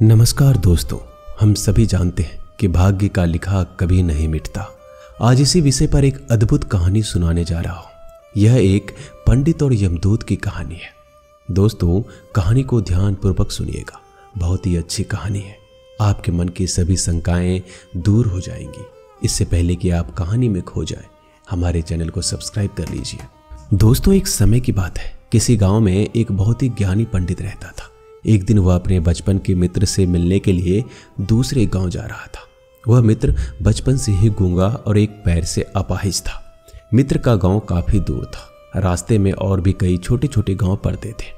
नमस्कार दोस्तों, हम सभी जानते हैं कि भाग्य का लिखा कभी नहीं मिटता। आज इसी विषय पर एक अद्भुत कहानी सुनाने जा रहा हूं। यह एक पंडित और यमदूत की कहानी है। दोस्तों, कहानी को ध्यानपूर्वक सुनिएगा। बहुत ही अच्छी कहानी है। आपके मन की सभी शंकाएं दूर हो जाएंगी। इससे पहले कि आप कहानी में खो जाएं, हमारे चैनल को सब्सक्राइब कर लीजिए। दोस्तों, एक समय की बात है। किसी गांव में एक बहुत ही ज्ञानी पंडित रहता था। एक दिन वह अपने बचपन के मित्र से मिलने के लिए दूसरे गांव जा रहा था। वह मित्र बचपन से ही गूंगा और एक पैर से अपाहिज था। मित्र का गांव काफी दूर था। रास्ते में और भी कई छोटे छोटे गांव पड़ते थे।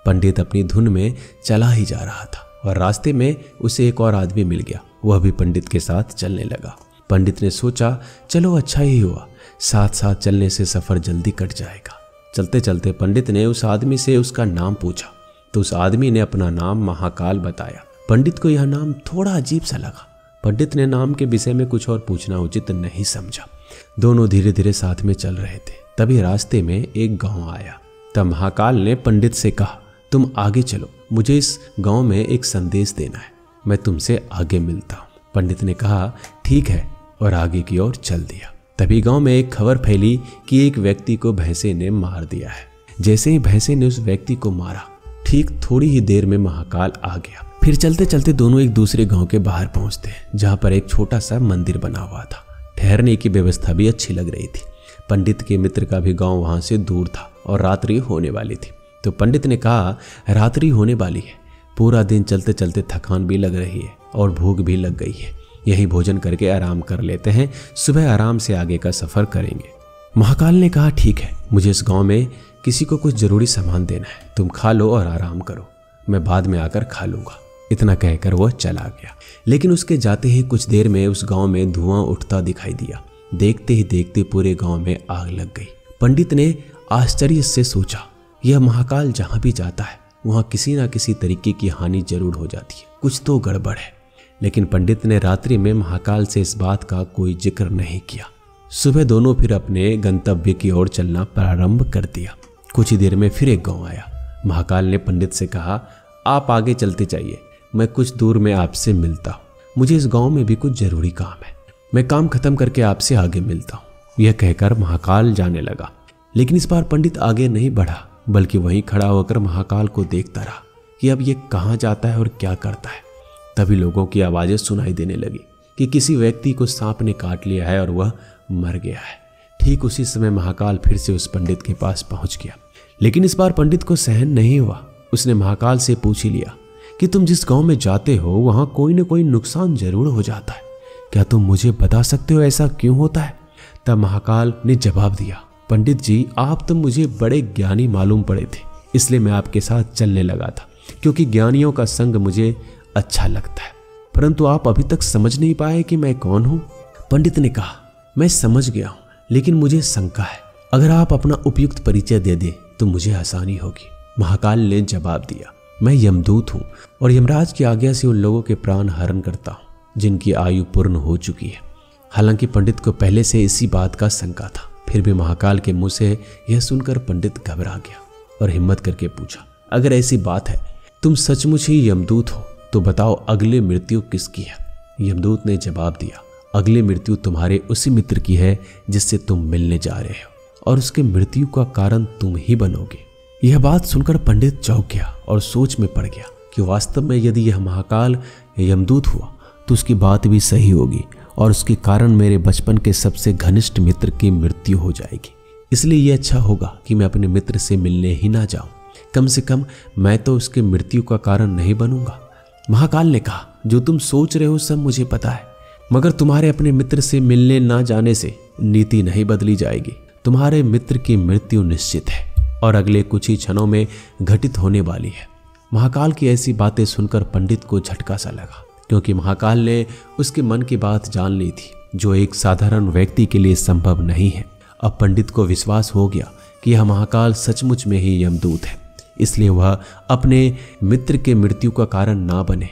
पंडित अपनी धुन में चला ही जा रहा था और रास्ते में उसे एक और आदमी मिल गया। वह भी पंडित के साथ चलने लगा। पंडित ने सोचा, चलो अच्छा ही हुआ, साथ साथ चलने से सफर जल्दी कट जाएगा। चलते चलते पंडित ने उस आदमी से उसका नाम पूछा तो उस आदमी ने अपना नाम महाकाल बताया। पंडित को यह नाम थोड़ा अजीब सा लगा। पंडित ने नाम के विषय में कुछ और पूछना उचित नहीं समझा। दोनों धीरे धीरे साथ में चल रहे थे। तभी रास्ते में एक गांव आया। तब महाकाल ने पंडित से कहा, तुम आगे चलो, मुझे इस गांव में एक संदेश देना है, मैं तुमसे आगे मिलता हूँ। पंडित ने कहा, ठीक है, और आगे की ओर चल दिया। तभी गांव में एक खबर फैली कि एक व्यक्ति को भैंसे ने मार दिया है। जैसे ही भैंसे ने उस व्यक्ति को मारा, ठीक थोड़ी ही देर में महाकाल आ गया। फिर चलते चलते दोनों एक दूसरे गांव के बाहर पहुंचते हैं, जहां पर एक छोटा सा मंदिर बना हुआ था। ठहरने की व्यवस्था भी अच्छी लग रही थी। पंडित के मित्र का भी गांव वहां से दूर था और रात्रि होने वाली थी। तो पंडित ने कहा, रात्रि होने वाली है, पूरा दिन चलते चलते थकान भी लग रही है और भूख भी लग गई है। यही भोजन करके आराम कर लेते हैं, सुबह आराम से आगे का सफर करेंगे। महाकाल ने कहा, ठीक है, मुझे इस गांव में किसी को कुछ जरूरी सामान देना है, तुम खा लो और आराम करो, मैं बाद में आकर खा लूंगा। इतना कहकर वह चला गया। लेकिन उसके जाते ही कुछ देर में उस गांव में धुआं उठता दिखाई दिया। देखते ही देखते पूरे गांव में आग लग गई। पंडित ने आश्चर्य से सोचा, यह महाकाल जहां भी जाता है वहां किसी ना किसी तरीके की हानि जरूर हो जाती है, कुछ तो गड़बड़ है। लेकिन पंडित ने रात्रि में महाकाल से इस बात का कोई जिक्र नहीं किया। सुबह दोनों फिर अपने गंतव्य की ओर चलना प्रारंभ कर दिया। कुछ ही देर में फिर एक गांव आया। महाकाल ने पंडित से कहा, आप आगे चलते जाइए, मैं कुछ दूर में आपसे मिलता हूँ। मुझे इस गांव में भी कुछ जरूरी काम है, मैं काम खत्म करके आपसे आगे मिलता हूँ। यह कहकर महाकाल जाने लगा। लेकिन इस बार पंडित आगे नहीं बढ़ा, बल्कि वहीं खड़ा होकर महाकाल को देखता रहा कि अब ये कहाँ जाता है और क्या करता है। तभी लोगों की आवाजें सुनाई देने लगी कि किसी व्यक्ति को सांप ने काट लिया है और वह मर गया है। ठीक उसी समय महाकाल फिर से उस पंडित के पास पहुंच गया। लेकिन इस बार पंडित को सहन नहीं हुआ। उसने महाकाल से पूछ ही लिया कि तुम जिस गांव में जाते हो वहां कोई न कोई नुकसान जरूर हो जाता है, क्या तुम मुझे बता सकते हो ऐसा क्यों होता है? तब महाकाल ने जवाब दिया, पंडित जी, आप तो मुझे बड़े ज्ञानी मालूम पड़े थे, इसलिए मैं आपके साथ चलने लगा था, क्योंकि ज्ञानियों का संग मुझे अच्छा लगता है। परंतु आप अभी तक समझ नहीं पाए कि मैं कौन हूं। पंडित ने कहा, मैं समझ गया हूं, लेकिन मुझे शंका है। अगर आप अपना उपयुक्त परिचय दे दें तो मुझे आसानी होगी। महाकाल ने जवाब दिया, मैं यमदूत हूं और यमराज की आज्ञा से उन लोगों के प्राण हरण करता हूं जिनकी आयु पूर्ण हो चुकी है। हालांकि पंडित को पहले से इसी बात का शंका था, फिर भी महाकाल के मुंह से यह सुनकर पंडित घबरा गया और हिम्मत करके पूछा, अगर ऐसी बात है, तुम सचमुच ही यमदूत हो, तो बताओ अगली मृत्यु किसकी है? यमदूत ने जवाब दिया, अगली मृत्यु तुम्हारे उसी मित्र की है जिससे तुम मिलने जा रहे हो, और उसके मृत्यु का कारण तुम ही बनोगे। यह बात सुनकर पंडित चौंक गया और सोच में पड़ गया कि वास्तव में यदि यह महाकाल यमदूत हुआ तो उसकी बात भी सही होगी और उसके कारण मेरे बचपन के सबसे घनिष्ठ मित्र की मृत्यु हो जाएगी। इसलिए यह अच्छा होगा कि मैं अपने मित्र से मिलने ही ना जाऊं। कम से कम मैं तो उसके मृत्यु का कारण नहीं बनूंगा। महाकाल ने कहा, जो तुम सोच रहे हो सब मुझे पता है, मगर तुम्हारे अपने मित्र से मिलने ना जाने से नीति नहीं बदली जाएगी। तुम्हारे मित्र की मृत्यु निश्चित है और अगले कुछ ही क्षणों में घटित होने वाली है। महाकाल की ऐसी बातें सुनकर पंडित को झटका सा लगा, क्योंकि महाकाल ने उसके मन की बात जान ली थी, जो एक साधारण व्यक्ति के लिए संभव नहीं है। अब पंडित को विश्वास हो गया कि यह महाकाल सचमुच में ही यमदूत है, इसलिए वह अपने मित्र के मृत्यु का कारण ना बने।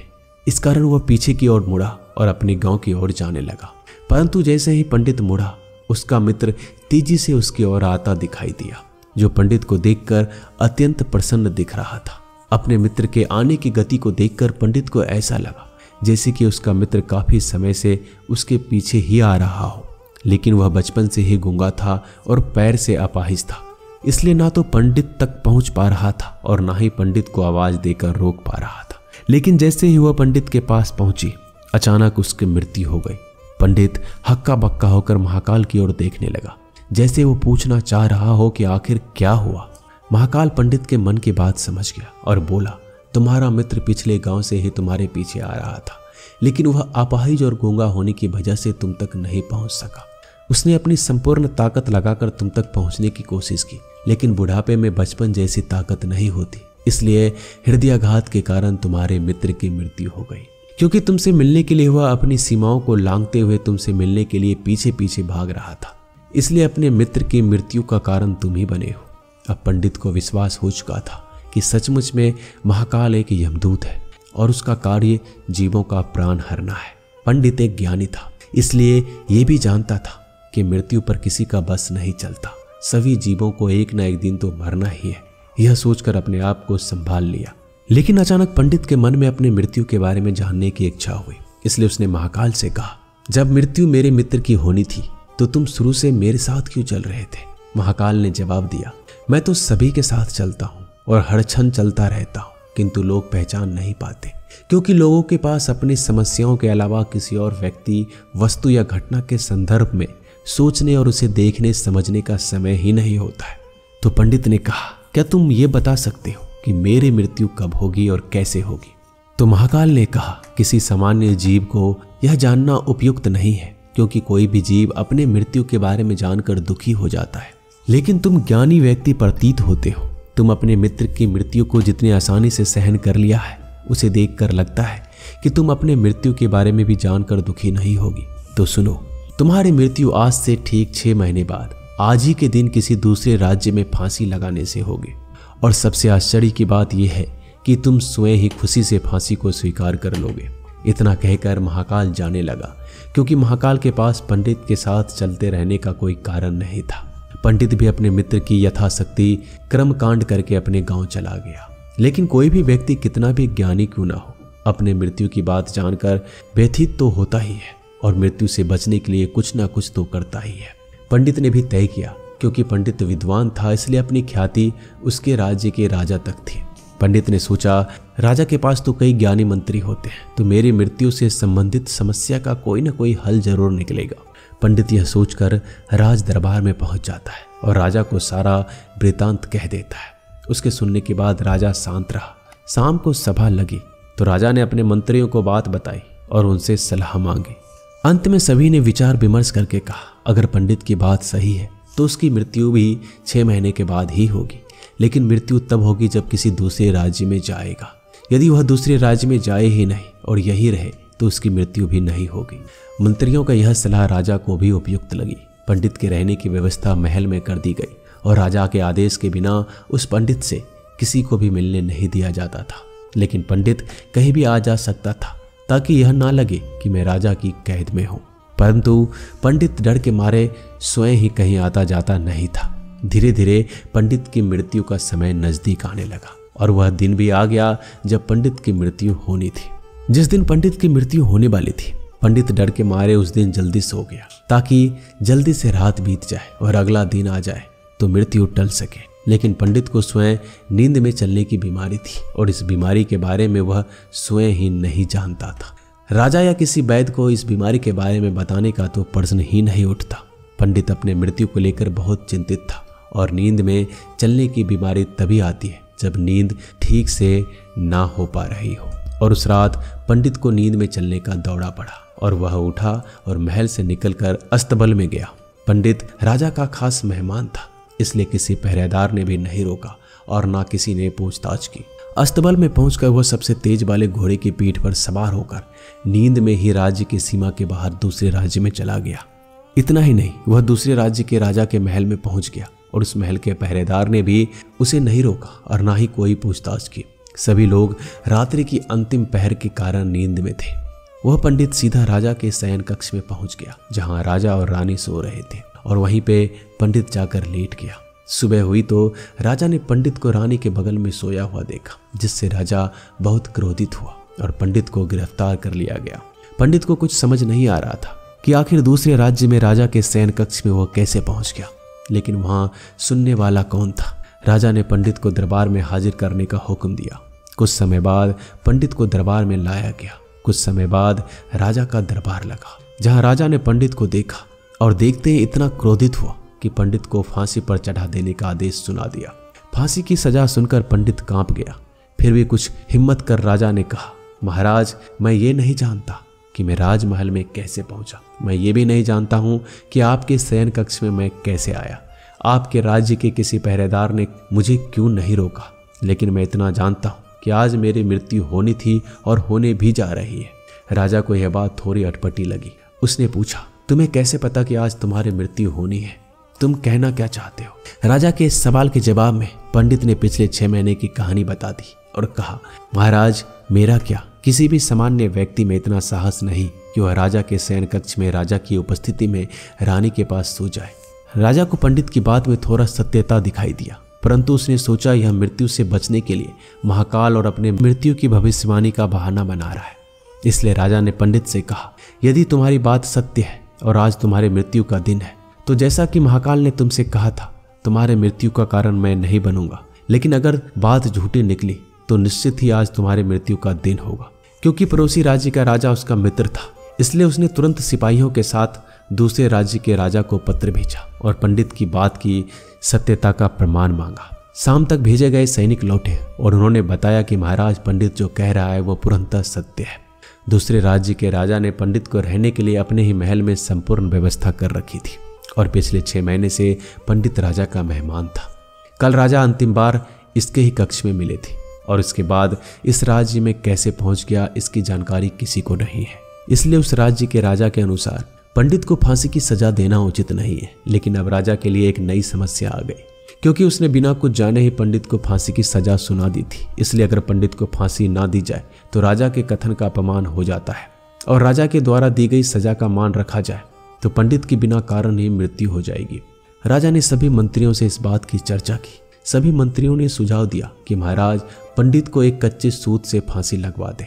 इस कारण वह पीछे की ओर मुड़ा और अपने गांव की ओर जाने लगा। परंतु जैसे ही पंडित मुड़ा, उसका मित्र तेजी से उसकी ओर आता दिखाई दिया, जो पंडित को देखकर अत्यंत प्रसन्न दिख रहा था। अपने मित्र के आने की गति को देखकर पंडित को ऐसा लगा जैसे कि उसका मित्र काफी समय से उसके पीछे ही आ रहा हो, लेकिन वह बचपन से ही गूंगा था और पैर से अपाहिज था, इसलिए ना तो पंडित तक पहुंच पा रहा था और ना ही पंडित को आवाज देकर रोक पा रहा था। लेकिन जैसे ही वह पंडित के पास पहुंची, अचानक उसकी मृत्यु हो गई। पंडित हक्का बक्का होकर महाकाल की ओर देखने लगा, जैसे वो पूछना चाह रहा हो कि आखिर क्या हुआ। महाकाल पंडित के मन की बात समझ गया और बोला, तुम्हारा मित्र पिछले गांव से ही तुम्हारे पीछे आ रहा था, लेकिन वह अपाहिज और गूंगा होने की वजह से तुम तक नहीं पहुंच सका। उसने अपनी संपूर्ण ताकत लगाकर तुम तक पहुंचने की कोशिश की, लेकिन बुढ़ापे में बचपन जैसी ताकत नहीं होती, इसलिए हृदयाघात के कारण तुम्हारे मित्र की मृत्यु हो गई। क्योंकि तुमसे मिलने के लिए वह अपनी सीमाओं को लांघते हुए तुमसे मिलने के लिए पीछे पीछे भाग रहा था, इसलिए अपने मित्र की मृत्यु का कारण तुम ही बने हो। अब पंडित को विश्वास हो चुका था कि सचमुच में महाकाल एक यमदूत है और उसका कार्य जीवों का प्राण हरना है। पंडित एक ज्ञानी था, इसलिए ये भी जानता था कि मृत्यु पर किसी का बस नहीं चलता, सभी जीवों को एक न एक दिन तो मरना ही है। यह सोचकर अपने आप को संभाल लिया। लेकिन अचानक पंडित के मन में अपने मृत्यु के बारे में जानने की इच्छा हुई, इसलिए उसने महाकाल से कहा, जब मृत्यु मेरे मित्र की होनी थी तो तुम शुरू से मेरे साथ क्यों चल रहे थे? महाकाल ने जवाब दिया, मैं तो सभी के साथ चलता हूँ और हर क्षण चलता रहता हूँ, किंतु लोग पहचान नहीं पाते, क्योंकि लोगों के पास अपनी समस्याओं के अलावा किसी और व्यक्ति, वस्तु या घटना के संदर्भ में सोचने और उसे देखने समझने का समय ही नहीं होता है। तो पंडित ने कहा, क्या तुम ये बता सकते हो कि मेरी मृत्यु कब होगी और कैसे होगी? तो महाकाल ने कहा, किसी सामान्य जीव को यह जानना उपयुक्त नहीं है, क्योंकि कोई भी जीव अपने मृत्यु के बारे में जानकर दुखी हो जाता है, लेकिन तुम ज्ञानी व्यक्ति प्रतीत होते हो। तुम अपने मित्र की मृत्यु को जितनी आसानी से सहन कर लिया है, उसे देखकर लगता है कि तुम अपने मृत्यु के बारे में भी जानकर दुखी नहीं होगी। तो सुनो, तुम्हारी मृत्यु आज से ठीक 6 महीने बाद आज ही के दिन किसी दूसरे राज्य में फांसी लगाने से होगी। और सबसे आश्चर्य की बात यह है कि तुम स्वयं ही खुशी से फांसी को स्वीकार कर लोगे। इतना कहकर महाकाल जाने लगा, क्योंकि महाकाल के पास पंडित के साथ चलते रहने का कोई कारण नहीं था। पंडित भी अपने मित्र की यथाशक्ति कर्मकांड करके अपने गांव चला गया। लेकिन कोई भी व्यक्ति कितना भी ज्ञानी क्यों ना हो, अपने मृत्यु की बात जानकर व्यथित तो होता ही है और मृत्यु से बचने के लिए कुछ ना कुछ तो करता ही है। पंडित ने भी तय किया, क्योंकि पंडित विद्वान था, इसलिए अपनी ख्याति उसके राज्य के राजा तक थी। पंडित ने सोचा, राजा के पास तो कई ज्ञानी मंत्री होते हैं, तो मेरी मृत्यु से संबंधित समस्या का कोई ना कोई हल जरूर निकलेगा। पंडित यह सोचकर राज दरबार में पहुंच जाता है और राजा को सारा वृतांत कह देता है। उसके सुनने के बाद राजा शांत रहा। शाम को सभा लगी तो राजा ने अपने मंत्रियों को बात बताई और उनसे सलाह मांगी। अंत में सभी ने विचार विमर्श करके कहा, अगर पंडित की बात सही है तो उसकी मृत्यु भी 6 महीने के बाद ही होगी, लेकिन मृत्यु तब होगी जब किसी दूसरे राज्य में जाएगा। यदि वह दूसरे राज्य में जाए ही नहीं और यही रहे तो उसकी मृत्यु भी नहीं होगी। मंत्रियों का यह सलाह राजा को भी उपयुक्त लगी। पंडित के रहने की व्यवस्था महल में कर दी गई और राजा के आदेश के बिना उस पंडित से किसी को भी मिलने नहीं दिया जाता था। लेकिन पंडित कहीं भी आ जा सकता था, ताकि यह ना लगे कि मैं राजा की कैद में हूं। परंतु पंडित डर के मारे स्वयं ही कहीं आता जाता नहीं था। धीरे धीरे पंडित की मृत्यु का समय नजदीक आने लगा और वह दिन भी आ गया जब पंडित की मृत्यु होनी थी। जिस दिन पंडित की मृत्यु होने वाली थी, पंडित डर के मारे उस दिन जल्दी सो गया, ताकि जल्दी से रात बीत जाए और अगला दिन आ जाए तो मृत्यु टल सके। लेकिन पंडित को स्वयं नींद में चलने की बीमारी थी और इस बीमारी के बारे में वह स्वयं ही नहीं जानता था। राजा या किसी वैद्य को इस बीमारी के बारे में बताने का तो प्रश्न ही नहीं उठता। पंडित अपने मृत्यु को लेकर बहुत चिंतित था और नींद में चलने की बीमारी तभी आती है जब नींद ठीक से ना हो पा रही हो। और उस रात पंडित को नींद में चलने का दौड़ा पड़ा और वह उठा और महल से निकलकर अस्तबल में गया। पंडित राजा का खास मेहमान था, इसलिए किसी पहरेदार ने भी नहीं रोका और ना किसी ने पूछताछ की। अस्तबल में पहुंचकर वह सबसे तेज वाले घोड़े की पीठ पर सवार होकर नींद में ही राज्य की सीमा के बाहर दूसरे राज्य में चला गया। इतना ही नहीं, वह दूसरे राज्य के राजा के महल में पहुंच गया और उस महल के पहरेदार ने भी उसे नहीं रोका और ना ही कोई पूछताछ की। सभी लोग रात्रि की अंतिम पहर के कारण नींद में थे। वह पंडित सीधा राजा के शयन कक्ष में पहुंच गया, जहां राजा और रानी सो रहे थे, और वहीं पे पंडित जाकर लेट गया। सुबह हुई तो राजा ने पंडित को रानी के बगल में सोया हुआ देखा, जिससे राजा बहुत क्रोधित हुआ और पंडित को गिरफ्तार कर लिया गया। पंडित को कुछ समझ नहीं आ रहा था कि आखिर दूसरे राज्य में राजा के शयन कक्ष में वो कैसे पहुंच गया, लेकिन वहां सुनने वाला कौन था। राजा ने पंडित को दरबार में हाजिर करने का हुक्म दिया। कुछ समय बाद पंडित को दरबार में लाया गया। कुछ समय बाद राजा का दरबार लगा, जहां राजा ने पंडित को देखा और देखते ही इतना क्रोधित हुआ कि पंडित को फांसी पर चढ़ा देने का आदेश सुना दिया। फांसी की सजा सुनकर पंडित कांप गया। फिर भी कुछ हिम्मत कर राजा ने कहा, महाराज, मैं ये नहीं जानता कि मैं राजमहल में कैसे पहुंचा। मैं ये भी नहीं जानता हूं कि आपके शयन कक्ष में मैं कैसे आया। आपके राज्य के किसी पहरेदार ने मुझे क्यों नहीं रोका, लेकिन मैं इतना जानता हूं कि आज मेरी मृत्यु होनी थी और होने भी जा रही है। राजा को यह बात थोड़ी अटपटी लगी। उसने पूछा, तुम्हें कैसे पता कि आज तुम्हारी मृत्यु होनी है? तुम कहना क्या चाहते हो? राजा के इस सवाल के जवाब में पंडित ने पिछले 6 महीने की कहानी बता दी और कहा, महाराज, मेरा क्या, किसी भी सामान्य व्यक्ति में इतना साहस नहीं कि वह राजा के शयन कक्ष में राजा की उपस्थिति में रानी के पास सो जाए। राजा को पंडित की बात में थोड़ा सत्यता दिखाई दिया, परंतु उसने सोचा यह मृत्यु से बचने के लिए महाकाल और अपने मृत्यु की भविष्यवाणी का बहाना बना रहा है। इसलिए राजा ने पंडित से कहा, यदि तुम्हारी बात सत्य है और आज तुम्हारे मृत्यु का दिन है, तो जैसा कि महाकाल ने तुमसे कहा था, तुम्हारे मृत्यु का कारण मैं नहीं बनूंगा। लेकिन अगर बात झूठी निकली तो निश्चित ही आज तुम्हारे मृत्यु का दिन होगा। क्योंकि पड़ोसी राज्य का राजा उसका मित्र था, इसलिए उसने तुरंत सिपाहियों के साथ दूसरे राज्य के राजा को पत्र भेजा और पंडित की बात की सत्यता का प्रमाण मांगा। शाम तक भेजे गए सैनिक लौटे और उन्होंने बताया कि महाराज, पंडित जो कह रहा है वो पूर्णतः सत्य है। दूसरे राज्य के राजा ने पंडित को रहने के लिए अपने ही महल में संपूर्ण व्यवस्था कर रखी थी और पिछले 6 महीने से पंडित राजा का मेहमान था। कल राजा अंतिम बार इसके ही कक्ष में मिले थे और इसके बाद इस राज्य में कैसे पहुंच गया इसकी जानकारी किसी को नहीं है। इसलिए उस राज्य के राजा के अनुसार पंडित को फांसी की सजा देना उचित नहीं है। लेकिन अब राजा के लिए एक नई समस्या आ गई, क्योंकि उसने बिना कुछ जाने ही पंडित को फांसी की सजा सुना दी थी। इसलिए अगर पंडित को फांसी ना दी जाए तो राजा के कथन का अपमान हो जाता है और राजा के द्वारा दी गई सजा का मान रखा जाए तो पंडित की बिना कारण ही मृत्यु हो जाएगी। राजा ने सभी मंत्रियों से इस बात की चर्चा की। सभी मंत्रियों ने सुझाव दिया कि महाराज, पंडित को एक कच्चे सूत से फांसी लगवा दे।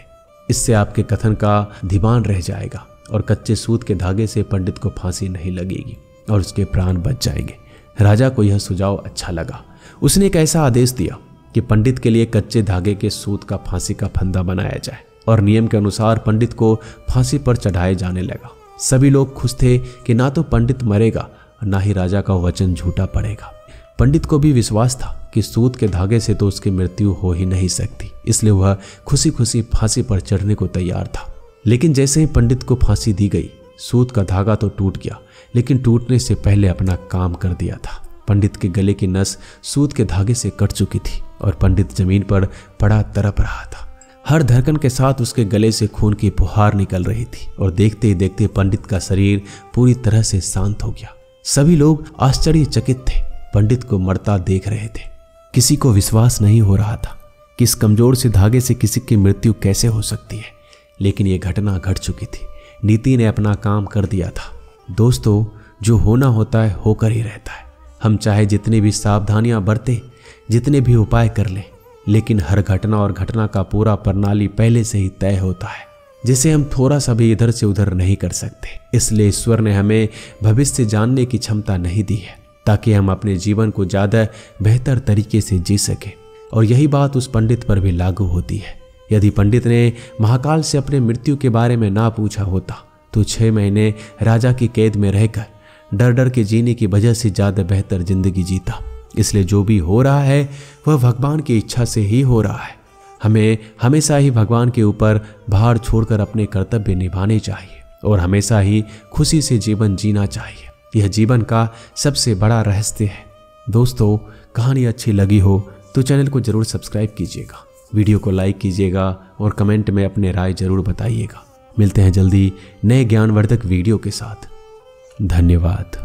इससे आपके कथन का धिबान रह जाएगा और कच्चे सूत के धागे से पंडित को फांसी नहीं लगेगी और उसके प्राण बच जाएंगे। राजा को यह सुझाव अच्छा लगा। उसने एक ऐसा आदेश दिया कि पंडित के लिए कच्चे धागे के सूत का फांसी का फंदा बनाया जाए और नियम के अनुसार पंडित को फांसी पर चढ़ाए जाने लगा। सभी लोग खुश थे कि ना तो पंडित मरेगा और ना ही राजा का वचन झूठा पड़ेगा। पंडित को भी विश्वास था कि सूत के धागे से तो उसकी मृत्यु हो ही नहीं सकती, इसलिए वह खुशी खुशी फांसी पर चढ़ने को तैयार था। लेकिन जैसे ही पंडित को फांसी दी गई, सूत का धागा तो टूट गया, लेकिन टूटने से पहले अपना काम कर दिया था। पंडित के गले की नस सूत के धागे से कट चुकी थी और पंडित जमीन पर पड़ा तड़प रहा था। हर धड़कन के साथ उसके गले से खून की फुहार निकल रही थी और देखते ही देखते पंडित का शरीर पूरी तरह से शांत हो गया। सभी लोग आश्चर्यचकित थे, पंडित को मरता देख रहे थे। किसी को विश्वास नहीं हो रहा था कि इस कमजोर से धागे से किसी की मृत्यु कैसे हो सकती है, लेकिन यह घटना घट चुकी थी। नीति ने अपना काम कर दिया था। दोस्तों, जो होना होता है होकर ही रहता है। हम चाहे जितनी भी सावधानियां बरतें, जितने भी उपाय कर लें, लेकिन हर घटना और घटना का पूरा प्रणाली पहले से ही तय होता है, जिसे हम थोड़ा सा भी इधर से उधर नहीं कर सकते। इसलिए ईश्वर ने हमें भविष्य जानने की क्षमता नहीं दी है, ताकि हम अपने जीवन को ज़्यादा बेहतर तरीके से जी सकें। और यही बात उस पंडित पर भी लागू होती है। यदि पंडित ने महाकाल से अपने मृत्यु के बारे में ना पूछा होता तो 6 महीने राजा की कैद में रहकर डर डर के जीने की वजह से ज़्यादा बेहतर जिंदगी जीता। इसलिए जो भी हो रहा है वह भगवान की इच्छा से ही हो रहा है। हमें हमेशा ही भगवान के ऊपर भार छोड़कर अपने कर्तव्य निभाने चाहिए और हमेशा ही खुशी से जीवन जीना चाहिए। यह जीवन का सबसे बड़ा रहस्य है। दोस्तों, कहानी अच्छी लगी हो तो चैनल को जरूर सब्सक्राइब कीजिएगा, वीडियो को लाइक कीजिएगा और कमेंट में अपने राय जरूर बताइएगा। मिलते हैं जल्दी नए ज्ञानवर्धक वीडियो के साथ। धन्यवाद।